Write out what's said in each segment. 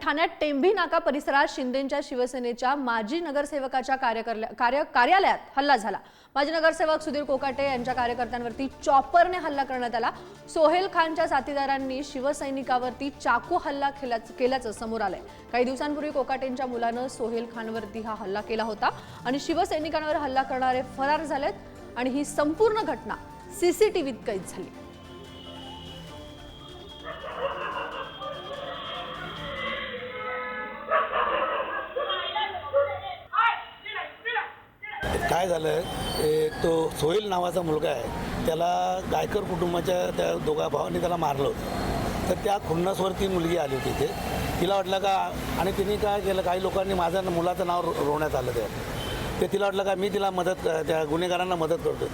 ठाण्यात टेंभी नाका परिसरात शिंदेंच्या शिवसेनेच्या माजी नगरसेवकाच्या कार्यालयात हल्ला झाला। माजी नगरसेवक सुधीर कोकाटे यांच्या कार्यकर्त्यांवरती चॉपरने हल्ला करण्यात आला। सोहेल खानच्या साथीदारांनी शिवसैनिकावरती चाकू हल्ला केल्याचं समोर आलंय। काही दिवसांपूर्वी कोकाटेंच्या मुलानं सोहेल खानवरती हा हल्ला केला होता आणि शिवसैनिकांवर हल्ला करणारे फरार झालेत आणि ही संपूर्ण घटना सीसीटीव्हीत कैद झाली। काय झालं, तो सोहेल नावाचा मुलगा आहे, त्याला गायकर कुटुंबाच्या त्या दोघा भावांनी त्याला मारलं होतं। तर त्या खुन्नसवरती मुलगी आली होती इथे, तिला वाटलं का, आणि तिने काय केलं, काही लोकांनी माझं मुलाचं नाव रोवण्यात आलं ते तिला वाटलं का मी तिला मदत, त्या गुन्हेगारांना मदत करतो,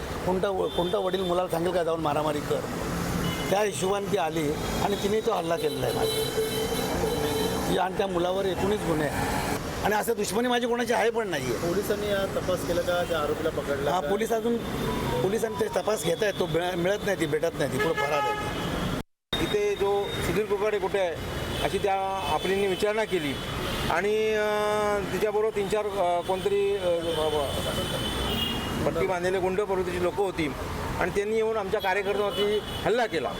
कोणता वडील मुलाला सांगेल का जाऊन मारामारी कर। त्या हिशोबाने ती आली आणि तिने तो हल्ला केलेला आहे माझ्या, आणि त्या मुलावर 19 गुन्हे आहेत आणि असं दुश्मनी माझी कोणाची आहे पण नाही आहे। पोलिसांनी तपास केला का, त्या आरोपीला पकडला? हा, पोलिसांनी ते तपास घेत आहेत, तो मिळत नाही, ती भेटत नाही, ती पुढे फरार आहे। इथे जो सुधीर कोकाटे कुठे आहे अशी त्या आपलींनी विचारणा केली आणि तिच्याबरोबर 3-4 कोणतरी पट्टी बांधलेले गुंड प्रवृत्तीची लोक होती आणि त्यांनी येऊन आमच्या कार्यकर्त्यांवरती हल्ला केला।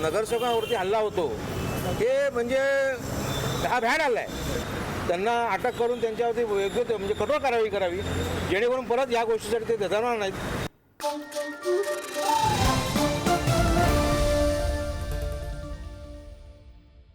नगरसेवकांवरती हल्ला होतो हे म्हणजे हा भ्याड हल्ला आहे। त्यांना अटक करून त्यांच्यावरती योग्य म्हणजे कठोर कारवाई करावी, जेणेकरून परत या गोष्टीसाठी ते धजावणार नाहीत।